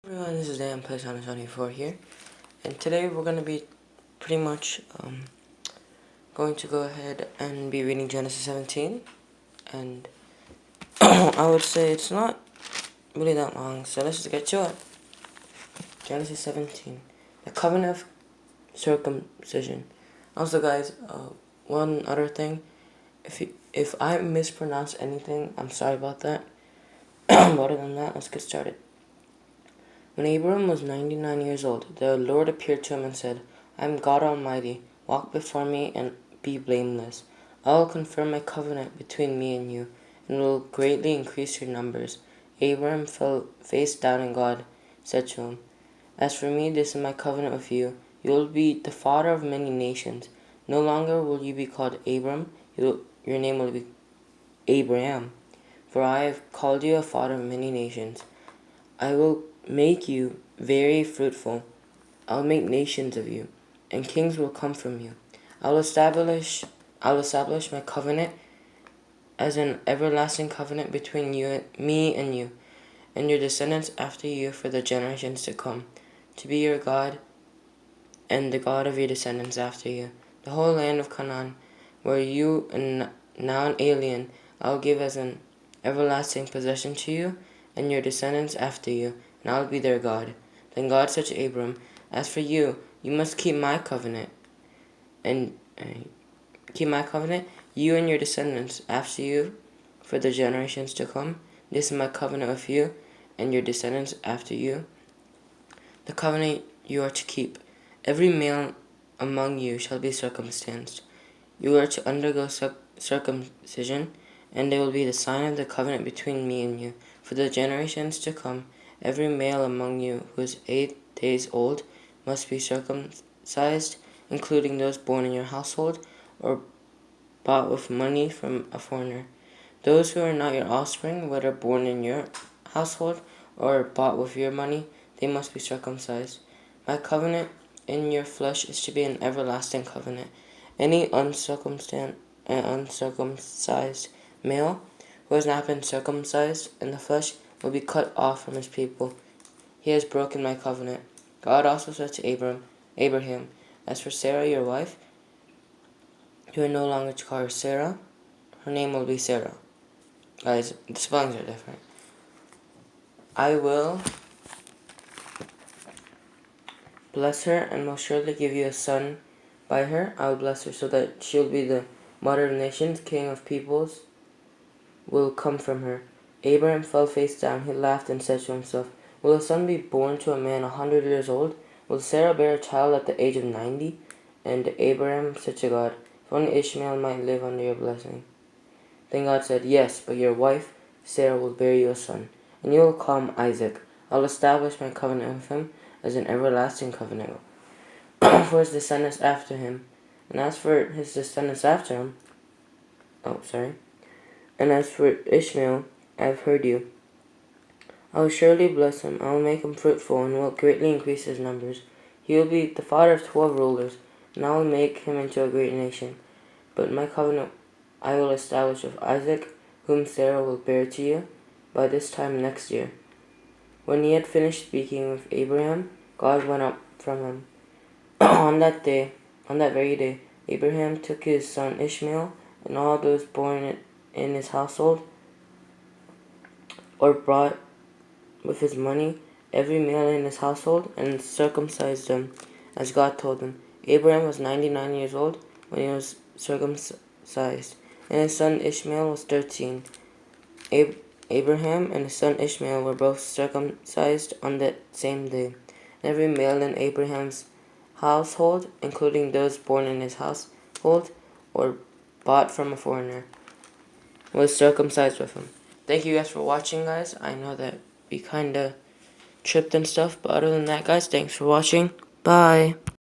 Everyone, this is Dan Plays24 here, and today we're going to be pretty much going to go ahead and be reading Genesis 17, and I would say it's not really that long, so let's just get to it. Genesis 17, the covenant of circumcision. Also guys, one other thing, if I mispronounce anything, I'm sorry about that. But other than that, let's get started. When Abram was 99 years old, the Lord appeared to him and said, I am God Almighty. Walk before me and be blameless. I will confirm my covenant between me and you, and will greatly increase your numbers. Abram fell face down, and God said to him, As for me, this is my covenant with you. You will be the father of many nations. No longer will you be called Abram. Your name will be Abraham. For I have called you a father of many nations. I will make you very fruitful. I will make nations of you, and kings will come from you. I will establish my covenant as an everlasting covenant between me and you, and your descendants after you for the generations to come, to be your God and the God of your descendants after you. The whole land of Canaan, where you are now an alien, I will give as an everlasting possession to you and your descendants after you, and I will be their God. Then God said to Abram, As for you, you must keep my covenant, you and your descendants after you, for the generations to come. This is my covenant with you and your descendants after you, the covenant you are to keep. Every male among you shall be circumcised. You are to undergo circumcision, and it will be the sign of the covenant between me and you. For the generations to come, every male among you who is 8 days old must be circumcised, including those born in your household or bought with money from a foreigner. Those who are not your offspring, whether born in your household or bought with your money, they must be circumcised. My covenant in your flesh is to be an everlasting covenant. Any uncircumcised male who has not been circumcised in the flesh will be cut off from his people. He has broken my covenant. God also said to Abraham, As for Sarah your wife, you are no longer to call her Sarah. Her name will be Sarah. Guys, the spellings are different. I will bless her and will surely give you a son by her. I will bless her so that she will be the mother of nations, king of peoples will come from her. Abraham fell face down. He laughed and said to himself, Will a son be born to a man 100 years old? Will Sarah bear a child at the age of 90? And Abraham said to God, If only Ishmael might live under your blessing. Then God said, Yes, but your wife Sarah will bear you a son, and you will call him Isaac. I will establish my covenant with him as an everlasting covenant for his descendants after him. And as for his descendants after him, and as for Ishmael, I have heard you. I will surely bless him. I will make him fruitful and will greatly increase his numbers. He will be the father of 12 rulers, and I will make him into a great nation. But my covenant I will establish with Isaac, whom Sarah will bear to you, by this time next year. When he had finished speaking with Abraham, God went up from him. On that very day, Abraham took his son Ishmael and all those born in his household, or brought with his money, every male in his household, and circumcised them, as God told him. Abraham was 99 years old when he was circumcised, and his son Ishmael was 13. Abraham and his son Ishmael were both circumcised on that same day. Every male in Abraham's household, including those born in his household or bought from a foreigner, was circumcised with him. Thank you guys for watching, guys. I know that we kinda tripped and stuff, but other than that, guys, thanks for watching. Bye.